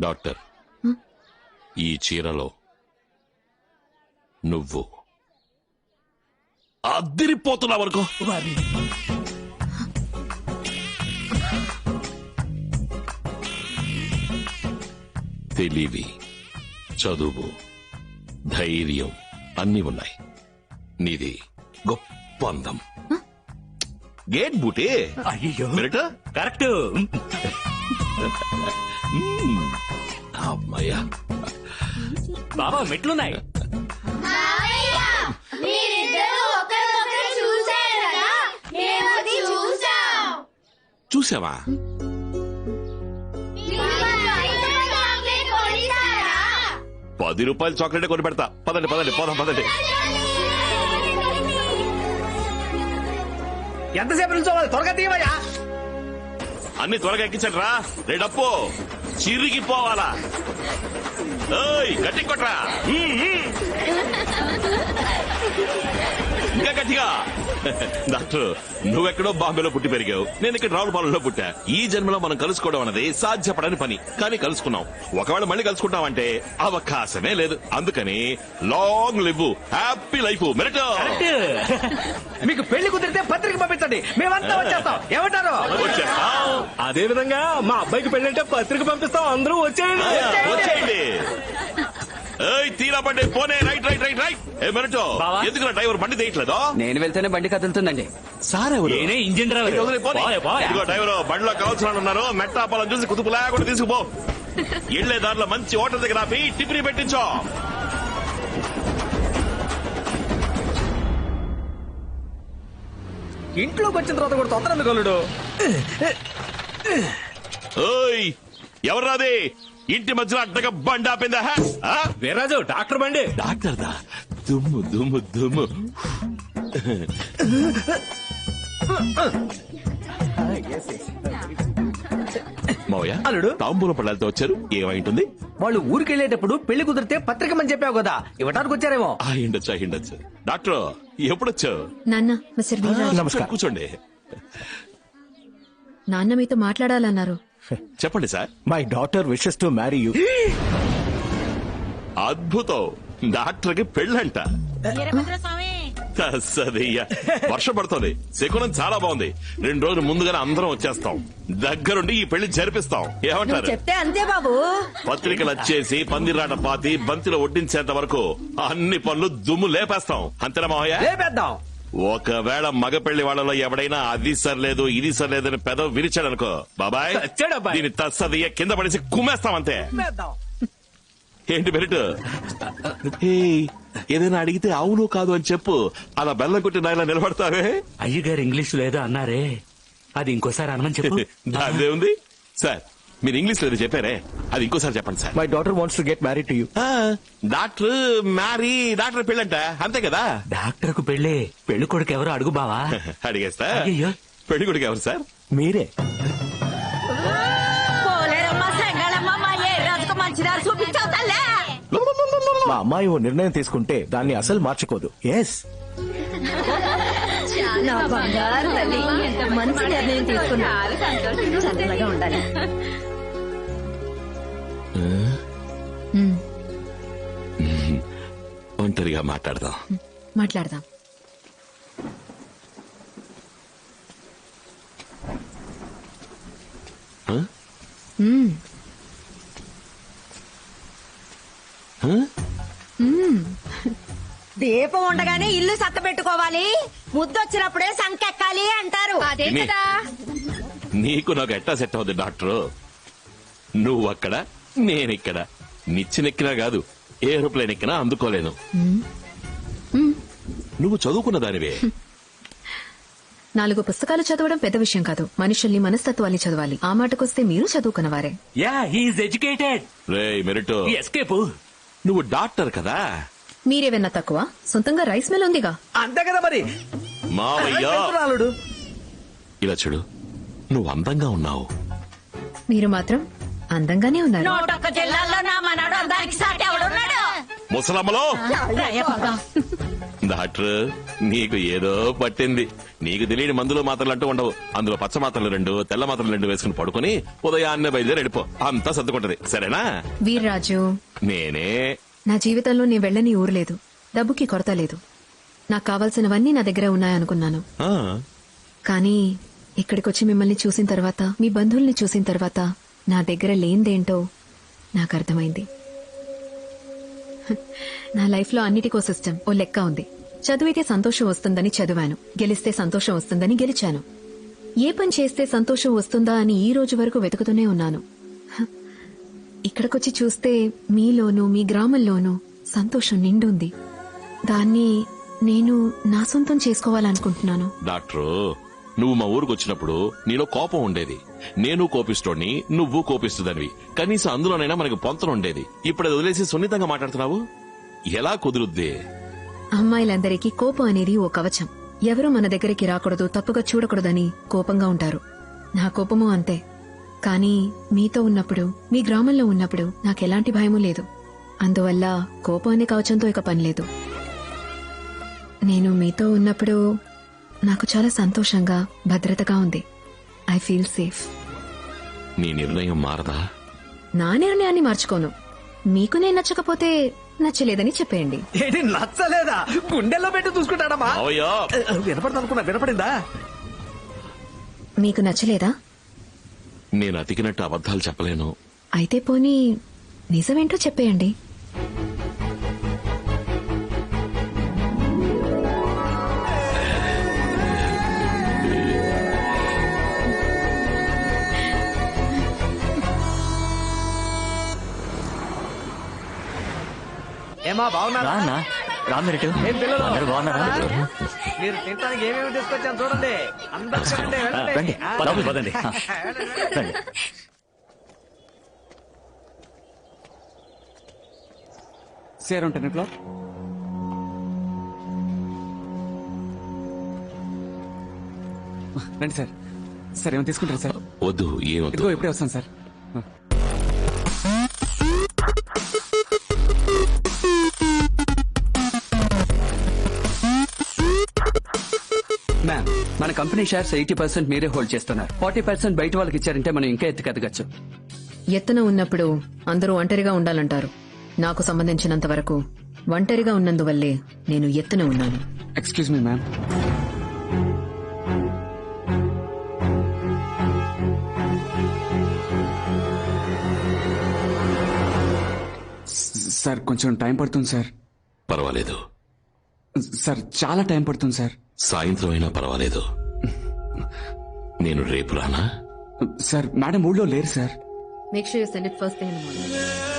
Doctor, ఈ చీరలో నువ్వు అద్దిరిపోతున్నావు అనుకో. తెలివి, చదువు, ధైర్యం అన్నీ ఉన్నాయి. నీది గొప్ప అందం. గేట్ బూటే. అయ్యో కరెక్ట్. అమ్మయ్యా, బాబా మెట్లున్నాయి. చూసావా? ₹10 చాక్లెట్ కొని పెడతా. పదండి పదండి పోదాం పదండి. ఎంతసేపు నుంచోవాలి? త్వరగా తీయవయ్యా. అన్ని త్వరగా ఎక్కించండి రా. రేడప్పు చిరిగిపోవాలా? గట్టి కొట్రా. ఇంకా గట్టిగా. డాక్టర్, నువ్వెక్కడో బాంబేలో పుట్టి పెరిగావు, నేను ఇక్కడ రావులపాలెంలో పుట్టా. ఈ జన్మలో మనం కలుసుకోవడం అనేది సాధ్యపడని పని, కానీ కలుసుకున్నాం. ఒకవేళ మళ్ళీ కలుసుకుంటామంటే అవకాశమే లేదు. అందుకని long live, happy life. Merit. మీకు పెళ్లి కుదిరితే పత్రిక పంపించండి, మేమంతా వచ్చేస్తాం. ఏమంటారు? వచ్చేస్తాం. అదే విధంగా మా అబ్బాయికి పెళ్ళంటే పత్రిక పంపిస్తాం. అందరూ వచ్చేయండి. వచ్చేయండి. తీరా బండి పోనే. Right right right right. Merit, ఎందుకు డ్రైవర్ బండి తీయట్లేదో? నేను వెళ్తేనే బండి కదులుతుందండి. సార్ ఎవరు? నేనే ఇంజిన్ డ్రైవర్. ఇదిగో డ్రైవర్, బండిలో కావాల్సిన ఉన్నారు. మెట్టాపాలను చూసి కుతుపు లేకుండా తీసుకుపో. ఎళ్లే దారిలో మంచి హోటల్ దగ్గర ఆపి టిఫిన్ పెట్టించో. ఇంట్లోకి వచ్చిన తర్వాత కూడా తొందర ఎందుకు? ఎవరాది ఇంటి మధ్యలో అడ్డగా బండి ఆపిందా? వీర్రాజు, డాక్టర్ బండి. డాక్టర్ దా? దుమ్ము దుమ్ము దుమ్ము. మోయా, అల్లుడు, తాంబూల పళ్ళతో వచ్చారు. ఏమైంటుంది? వాళ్ళు ఊరికెళ్లేటప్పుడు పెళ్లి కుదిరితే పత్రికమని చెప్పావు కదా, ఇవ్వడానికి వచ్చారేమో. అయ్యుండొచ్చు అయ్యుండొచ్చు. డాక్టర్, ఎప్పుడొచ్చావు? నాన్న, మిస్టర్ వీర్రాజు. నమస్కారం. కూర్చోండి. నాన్న మీతో మాట్లాడాలన్నారు. చెప్పండి sir. My daughter wishes to marry you. అద్భుతం. డాక్టర్ కి పెళ్ళంట. సదయ్యా, వర్షం పడుతుంది. శకునం చాలా బాగుంది. 2 రోజులు ముందుగానే అందరం వచ్చేస్తాం. దగ్గరుండి ఈ పెళ్లి జరిపిస్తాం. ఏమంటారు? చెప్తే అంతే బాబు. పత్రికలు వచ్చేసి పందిరాట పాతి బంతిలో వడ్డించేంత వరకు అన్ని పనులు దుమ్ము లేపేస్తాం. అంతేనా మావయ్య? లేపేద్దాం. ఒకవేళ మగ పెళ్లి వాళ్ళలో ఎవడైనా అది సర్లేదు ఇది సర్లేదని పెదవి విరిచాడు అనుకో, బాబాయ్ దీని తస్సదియ్య కింద పడేసి కుమ్మేస్తాం. అంతే. ఏంటి మెరిట్? ఏదైనా అడిగితే అవును కాదు అని చెప్పు. అలా బెల్లం కొట్టి నాయన నిలబడతావే. అయ్యగారు ఇంగ్లీష్ లేదో అన్నారే, అది ఇంకోసారి అనమని చెప్పు. అదే ఉంది సార్. మీరు ఇంగ్లీష్ లేదు చెప్పారే, అది ఇంకోసారి చెప్పండి sir. My daughter wants to get married to you. Doctor marry, doctor పెళ్ళంట. అంతే కదా? డాక్టర్ కు పెళ్లి, పెళ్లి కొడుకు ఎవరు అడుగు బావా. అడిగేస్తా. అయ్యో, పెళ్లి కొడుకు ఎవరు సార్? మీరే. మా అమ్మాయి ఓ నిర్ణయం తీసుకుంటే దాన్ని అసలు మార్చుకోదు. ఎస్, నా బంగారు తల్లి మంచి నిర్ణయం తీసుకున్నా. చల్లగా ఉండాలి. ఒంటరిగా మాట్లాడదాం. మాట్లాడదాం. దీపం ఉండగానే ఇల్లు సత్త పెట్టుకోవాలి, ముద్దొచ్చినప్పుడే సంకెక్కాలి అంటారు. అదే కదా. నీకు నాకు ఎట్టా సెట్ అవుద్ది డాక్టర్? నువ్వు అక్కడ, నేనిక్కడ. నిచ్చినెక్కినా కాదు, ఏరోప్లేన్ ఎక్కినా అందుకోలేను. నువ్వు చదువుకున్న దానివే. 4 పుస్తకాలు చదవడం పెద్ద విషయం కాదు, మనుషుల్ని మనస్తత్వాన్ని చదవాలి. ఆ మాటకొస్తే మీరు చదువుకున్నవారే. Yeah, he is educated. రేయ్ మెరిట్, ఎస్కేప్. నువ్వు డాక్టర్ కదా? మీరేవన్నా తక్కువ? సొంతంగా రైస్ మిల్ ఉందిగా. అంతే కదా మరి. మావయ్య, ఇలా చూడు, నువ్వు అందంగా ఉన్నావు. మీరు మాత్రం అందంగానే ఉన్నారు. నోటొక్క జిల్లాలో నా మనడు అందానికి సాటి ఎవడున్నాడు? ముసలమ్మలో డాక్టర్ నీకు ఏదో పట్టింది. నీకు తెలియని మందులు మాత్రలు అంటూ ఉండవు. అందులో పచ్చ మాత్రలు 2, తెల్ల మాత్రలు 2 వేసుకుని పడుకుని ఉదయాన్నే బయలుదేరి వెళ్ళిపో. అంతా సర్దుకుంటది. సరేనా? వీర్రాజు, నేనే. నా జీవితంలో నేను వెళ్ళని ఊరు లేదు, డబ్బుకి కొరత లేదు. నాకు కావాల్సినవన్నీ నా దగ్గర ఉన్నాయనుకున్నాను. ఆ, కానీ ఇక్కడికొచ్చి మిమ్మల్ని చూసిన తర్వాత, మీ బంధువుల్ని చూసిన తర్వాత నా దగ్గర లేనిదేంటో నాకు అర్థమైంది. నా లైఫ్ లో అన్నిటికో సిస్టమ్, ఓ లెక్క ఉంది. చదివితే సంతోషం వస్తుందని చదివాను, గెలిస్తే సంతోషం వస్తుందని గెలిచాను. ఏ పని చేస్తే సంతోషం వస్తుందా అని ఈ రోజు వరకు వెతుకుతూనే ఉన్నాను. ఇక్కడికొచ్చి చూస్తే మీలోనూ మీ గ్రామంలోనూ సంతోషం నిండుంది. దాన్ని నేను నా సొంతం చేసుకోవాలనుకుంటున్నాను. డాక్టరు, నువ్వు మా ఊరికి వచ్చినప్పుడు నీలో కోపం ఉండేది. నేను కోపిస్తోడిని, నువ్వు కోపిస్తుదనివి. కనీసం అందులోనైనా మనకి పొంతన ఉండేది. ఇప్పుడు అది వదిలేసి సున్నితంగా మాట్లాడుతున్నావు. ఎలా కుదురుద్ది? అమ్మాయిలందరికీ కోపం అనేది ఓ కవచం. ఎవరూ మన దగ్గరికి రాకూడదు, తప్పుగా చూడకూడదని కోపంగా ఉంటారు. నా కోపము అంతే. కానీ మీతో ఉన్నప్పుడు, మీ గ్రామంలో ఉన్నప్పుడు నాకెలాంటి భయమూ లేదు. అందువల్ల కోపం అనే కవచంతో ఇక పనిలేదు. నేను మీతో ఉన్నప్పుడు నాకు చాలా సంతోషంగా, భద్రతగా ఉంది. I feel safe. నీ నిర్ణయం మారదా? నా నిర్ణయాన్ని మార్చుకోను. మీకు నేను నచ్చకపోతే నచ్చలేదని చెప్పేయండి. ఏంటి నచ్చలేదా? గుండెల్లో పెట్టి చూసుకుంటాడమ్మా. అవయ్యో, వినపడదు అనుకున్నా, వినపడిందా? మీకు నచ్చలేదా? నేను అతికినట్టు అబద్ధాలు చెప్పలేను. అయితే పోనీ నిజమేంటో చెప్పేయండి. ఏమా బాగున్నారా? రామిరెడ్డి, ఏం పిల్లలు? అందరూ బాగున్నారా? మీరు తినడానికి ఏమేమి తీసుకొచ్చాను చూడండి. అందరూ తినండి, వెళ్ళండి. రండి, లోపలికి పదండి. రండి. సార్ ఉంటాను ఇంట్లో. రండి సార్. సార్ ఏమైనా తీసుకుంటారా సార్? వద్దు, ఏమొద్దు. ఇదిగో ఇప్పుడే వస్తాను సార్. మ్యామ్, మన కంపెనీ షేర్స్ 80% మీరే హోల్డ్ చేస్తున్నారు. 40% బయట వాళ్ళకి ఇచ్చారంటే మనం ఇంకా ఎత్తుకెదగచ్చు. ఎత్తున ఉన్నప్పుడు అందరూ ఒంటరిగా ఉండాలంటారు. నాకు సంబంధించినంత వరకు ఒంటరిగా ఉన్నందువల్లే నేను ఎత్తున ఉన్నాను. Excuse me ma'am. సార్ కొంచెం టైం పడుతుంది సార్. పర్వాలేదు. సార్ చాలా టైం పడుతుంది సార్. సాయంత్రం అయినా పర్వాలేదు. నేను రేపు రానా? సార్ మేడం ఊళ్ళో లేరు sir. Make sure you send it first thing in the morning.